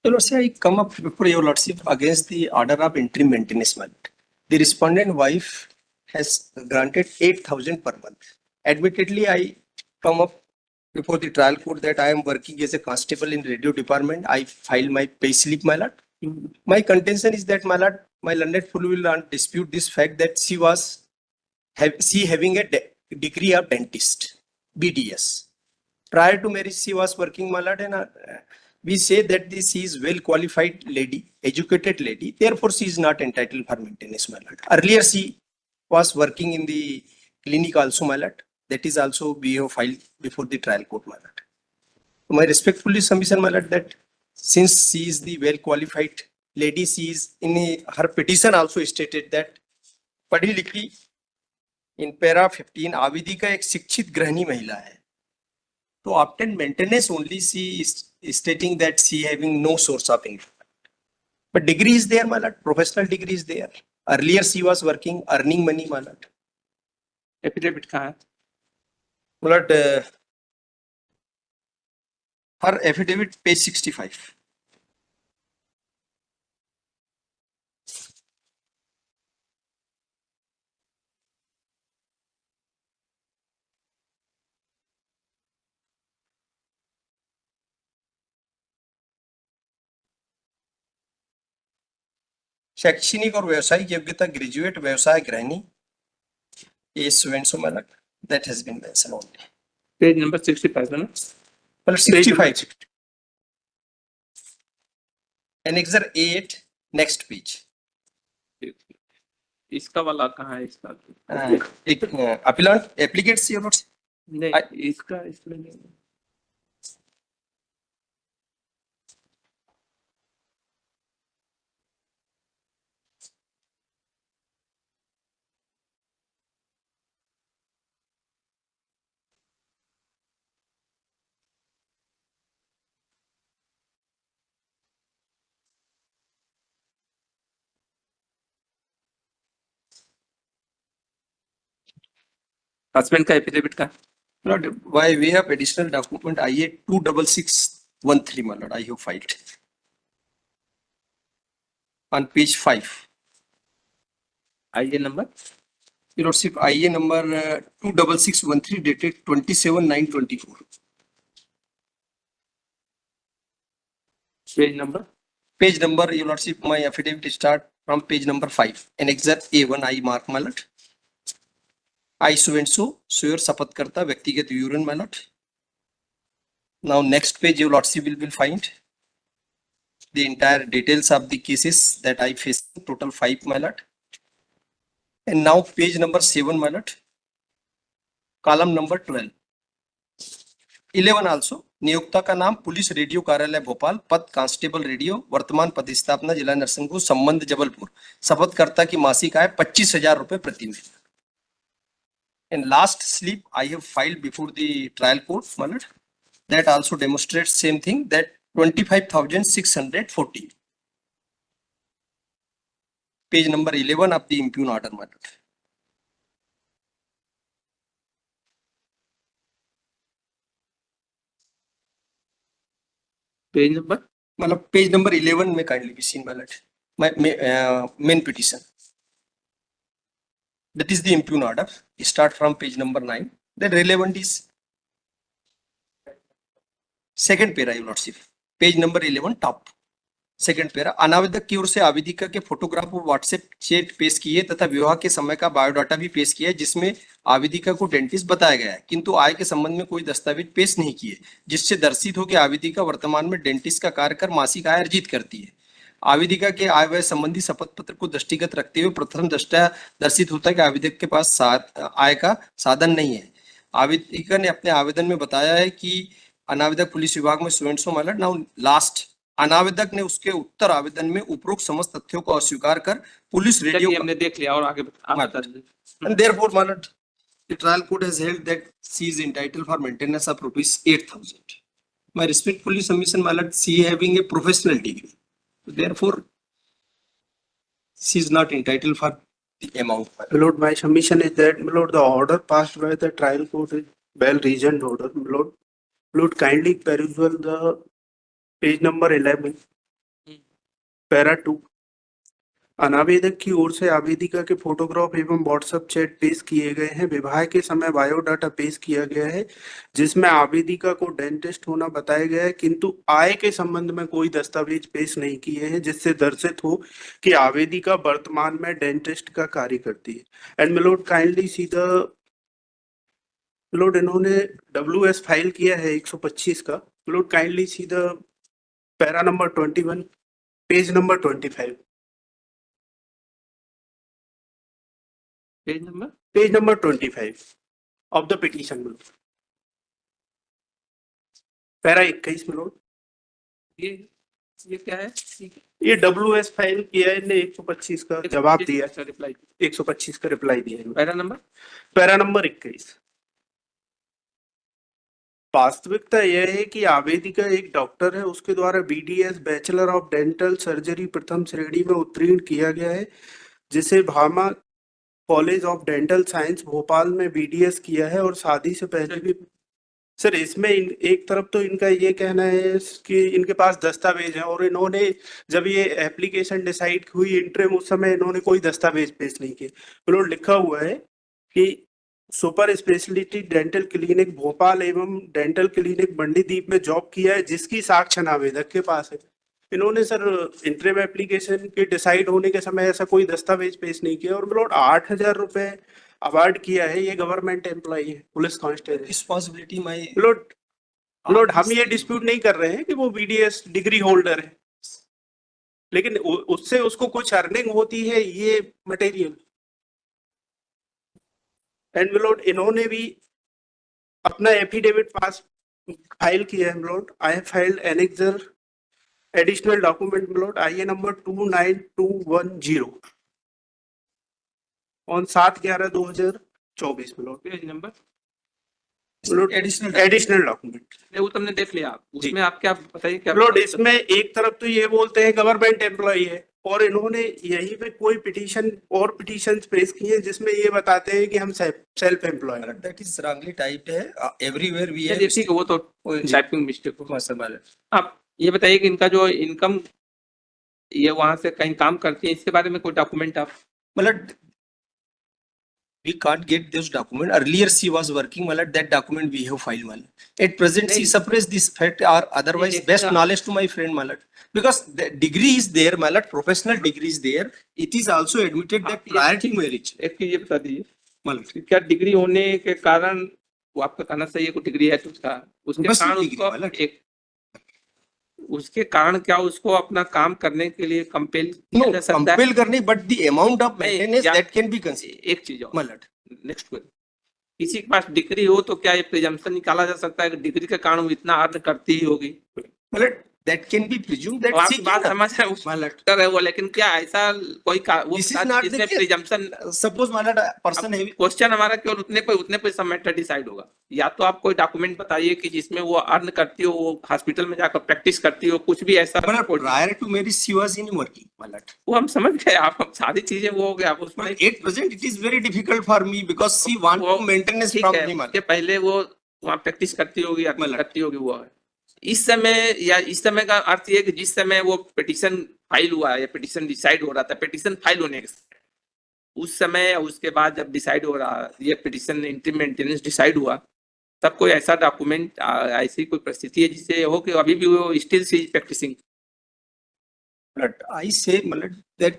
So let's say I come up before your lordship against the order of interim maintenance month. The respondent wife has granted 8,000 per month. Admittedly, I come up before the trial court that I am working as a constable in radio department. I filed my pay slip, my lord. My contention is that, my lord, my learned full will not dispute this fact that she having a degree of dentist, BDS. Prior to marriage, she was working, my lord, and we say that she is well qualified lady, educated lady. Therefore, she is not entitled for maintenance, my lord. Earlier, she was working in the clinic also, my lord. That is also we have filed before the trial court, my lord. My respectfully submission, my lord, that since she is the well qualified lady, she is in her petition also stated that पढ़ी लिखी in para 15 आविदी का एक शिक्षित गृहिणी महिला है. To obtain maintenance only, she is stating that she having no source of income. But degree is there, my lord. Professional degree is there. Earlier she was working, earning money, my lord. Affidavit कहाँ है? My lord, her affidavit, page 65. शैक्षणिक और व्यावसायिक योग्यता graduate व्यवसाय गृहिणी ए students, my lord. That has been mentioned only. Page number 65 है ना? Well, 65. Annexure 8, next page. इसका वाला कहाँ है इसका? एक appellant applicates your notes. नहीं, इसका इसमें नहीं। हस्बैंड का एफिडेविट का Lord, by way of additional document, IA 26613, my lord, I have filed. On page 5. आईए number Your lordship, IA number 26613 dated 27/9/24. Page number Page number, your lordship, my affidavit start from page number 5. Annexure A1, I mark, my lord. I so and so swear शपथ करता व्यक्तिगत विवरण, my lord. Now next page, your lordship will find the entire details of the cases that I faced, total 5, my lord. And now page number 7, my lord. Column number 12. 11 also. नियोक्ता का नाम police radio कार्यालय भोपाल, पद constable radio, वर्तमान पदस्थापना जिला नरसिंहपुर, संबंध जबलपुर. शपथकर्ता की मासिक आय 25,000 रुपए प्रति महीना. And last slip I have filed before the trial court, my lord. That also demonstrates same thing, that 25,640. Page number 11 of the impugn order, my lord. Page number मतलब पेज नंबर 11 में kindly be seen, my lord. My main petition. That is the impugn order. Start from page number 9. The relevant is second para, your lordship. Page number 11, top. Second para. अनावेदक की ओर से आवेदिका के photograph और WhatsApp chat पेश किए तथा विवाह के समय का बायोडाटा भी पेश किया, जिसमें आवेदिका को डेंटिस्ट बताया गया है, किंतु आय के संबंध में कोई दस्तावेज पेश नहीं किए, जिससे दर्शित हो कि आवेदिका वर्तमान में डेंटिस्ट का कार्य कर मासिक आय अर्जित करती है. आवेदिका के आय व्यय संबंधी शपथ पत्र को दृष्टिगत रखते हुए प्रथम दृष्टया दर्शित होता है कि आवेदक के पास आय का साधन नहीं है. आवेदिका ने अपने आवेदन में बताया है कि अनावेदक पुलिस विभाग में स्टूडेंट्स हो, मालूम. नाउ लास्ट अनावेदक ने उसके उत्तर आवेदन में उपरोक्त समस्त तथ्यों को अस्वीकार कर पुलिस रेडियो हमने देख लिया और आगे and therefore, my lord, the trial court has held that she is entitled for maintenance of rupees 8,000. My respectfully submission, my lord, she having a professional degree, therefore she is not entitled for the amount. My lord, my submission is that, my lord, the order passed by the trial court is well reasoned order. My lord, kindly peruse the page number 11 para 2, अनावेदक की ओर से आवेदिका के photograph एवं WhatsApp chat पेश किए गए हैं। विवाह के समय बायोडाटा पेश किया गया है जिसमें आवेदिका को डेंटिस्ट होना बताया गया है, किंतु आय के संबंध में कोई दस्तावेज पेश नहीं किए हैं जिससे दर्शित हो कि आवेदिका वर्तमान में डेंटिस्ट का कार्य करती है। And milord kindly see the milord, इन्होंने WS फाइल किया है 125 का। Milord kindly see the para number 21, page number 25, page number page number 25 of the petition milord, para 21 milord. ये क्या है? ये WS फाइल किया है इनने 125 का जवाब दिया है, रिप्लाई 125 का रिप्लाई दिया है। पैरा नंबर पैरा नंबर 21, वास्तविकता यह है कि आवेदिका एक डॉक्टर है, उसके द्वारा BDS bachelor of dental surgery प्रथम श्रेणी में उत्तीर्ण किया गया है, जिसे Bhama college of dental science Bhopal में BDS किया है और शादी से पहले भी। सर इसमें एक तरफ तो इनका ये कहना है कि इनके पास दस्तावेज है और इन्होंने जब ये एप्लीकेशन डिसाइड हुई इंटरिम उस समय इन्होंने कोई दस्तावेज पेश नहीं किए। बिल्कुल लिखा हुआ है कि super speciality dental clinic Bhopal एवं डेंटल क्लिनिक मंडीदीप में जॉब किया है जिसकी साक्ष्य आवेदक के पास है। इन्होंने सर इंटरिम एप्लीकेशन के डिसाइड होने के समय ऐसा कोई दस्तावेज पेश नहीं किया और बिल्कुल 8,000 रुपए अवार्ड किया है। ये गवर्नमेंट एम्प्लॉई है, police constable. Responsibility my load हम ये डिस्प्यूट नहीं कर रहे हैं कि वो BDS डिग्री होल्डर है, लेकिन उससे उसको कुछ अर्निंग होती है ये मटेरियल। एंड मिलोड इन्होंने भी अपना एफिडेविट पास फाइल किया है milord. I have filed annexure additional document milord IA number 29210 on 7/11/2024 milord. Page number additional document वो तुमने देख लिया, उसमें आप क्या बताइए क्या? मिलोड इसमें एक तरफ तो ये बोलते हैं गवर्नमेंट एम्प्लॉई है और इन्होंने यहीं पे कोई पिटीशन और पिटीशन पेश किए हैं जिसमें ये बताते हैं कि हम सेल्फ एम्प्लॉय हैं। that is wrongly typed है। Everywhere we have चलिए ठीक है, वो तो टाइपिंग मिस्टेक हो। आप ये बताइए कि इनका जो इनकम ये वहां से कहीं काम करती है, इसके बारे में कोई डॉक्यूमेंट आप? मतलब we can't get this document. Earlier she was working, मतलब that document we have filed, मतलब at present she नहीं। suppressed this fact or otherwise नहीं, best नहीं। knowledge to my friend, मतलब because the degree is there, मतलब professional degree is there. It is also admitted that ये- prior to marriage, एक चीज ये बता दीजिए, मतलब कि क्या डिग्री होने के कारण वो आपका कहना सही है, कोई डिग्री है तो उसके Professional कारण degree, उसको मतलब। एक उसके कारण क्या उसको अपना काम करने के लिए कंपेल किया no जा सकता है? compel करने, but the amount of नहीं, maintenance या- that can be considered, एक चीज और, मतलब नेक्स्ट क्वेश्चन, किसी के पास डिग्री हो तो क्या ये प्रिजम्पशन निकाला जा सकता है कि डिग्री के कारण वो इतना अर्न करती ही होगी? मतलब that can be presumed that और she आपकी बात can, समझ है उस मतलब कर रहे हो, लेकिन क्या ऐसा कोई वो This is बता not दीजिए the जिसमें case. प्रिजम्पशन? suppose मतलब person है क्वेश्चन हमारा केवल उतने पे सब मैटर डिसाइड होगा। या तो आप कोई डॉक्यूमेंट बताइए कि जिसमें वो अर्न करती हो, वो हॉस्पिटल में जाकर प्रैक्टिस करती हो, कुछ भी ऐसा। मतलब prior to marriage she was in working, मतलब वो हम समझ गए, आप हम सारी चीजें वो हो गया, आप उसमें but at present it is very difficult for me because she want वो to maintenance ठीक from है, him, उसके पहले वो वहाँ प्रैक्टिस करती होगी, अर्न मतलब। करती होगी वो है। इस समय या इस समय का अर्थ ये कि जिस समय वो पिटीशन फाइल हुआ या पिटीशन डिसाइड हो रहा था, पिटीशन फाइल होने के उस समय या उसके बाद जब डिसाइड हो रहा, ये पिटीशन इंटरिम मेंटेनेंस डिसाइड हुआ, तब कोई ऐसा डॉक्यूमेंट ऐसी कोई परिस्थिति है जिससे हो कि अभी भी वो स्टिल सी प्रैक्टिसिंग? but I say मतलब that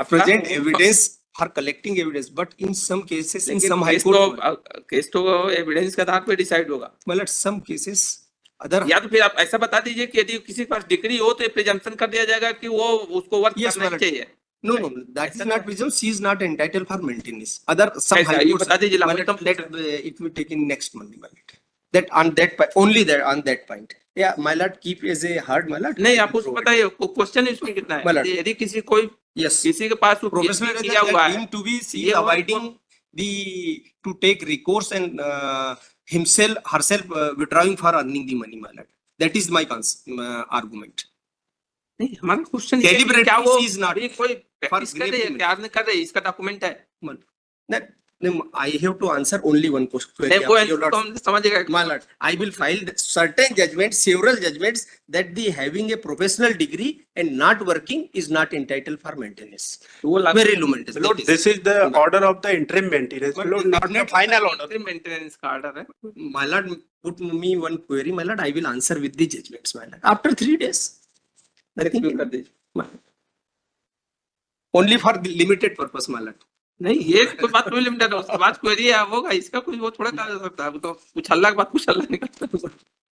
आपका- present evidence for collecting evidence, but in some cases in some high court, case तो एविडेंस के आधार पे डिसाइड होगा। मतलब some cases other, या तो फिर आप ऐसा बता दीजिए कि यदि किसी के पास डिग्री हो तो ये प्रिजम्पशन कर दिया जाएगा कि वो उसको वर्क Yes, करना मतलब। चाहिए। no that is not presumed, she is not entitled for maintenance, other some ऐसा, high ये courts, बता दीजिए, मतलब let it will take in next month, मतलब that on that only that on that point, yeah my lord keep as a hard, my lord नहीं, आप उसको बताइए क्वेश्चन इसमें कितना है? मतलब। यदि किसी कोई yes किसी के पास वो professional PhD किया हुआ है, deemed to be she ये is वो- avoiding the to take recourse and herself withdrawing for earning the money, my lord. That is my argument. नहीं, हमारा क्वेश्चन ये है कि Deliberately क्या वो she is not अभी कोई प्रैक्टिस कर रही है, grave क्या अर्न कर रही है, इसका डॉक्यूमेंट है? that I have to answer only one question. नहीं वो तो हम समझेगा My lord, I will file certain judgments, several judgments that the having a professional degree and not working is not entitled for maintenance. वो लागू Very low maintenance. My lord, that is- this is the order of the interim maintenance, my lord, not the Definitely, final order. Maintenance का order है My lord, put me one query, my lord, I will answer with the judgments, my lord. After 3 days. Nothing. Execute कर दीजिए My lord. Only for the limited purpose, my lord. नहीं ये कोई बात कोई limited है उसके बाद क्वेरी होगा इसका कुछ वो थोड़ा कहा जा सकता है अब तो कुछ हल्ला के बाद कुछ हल्ला निकलता है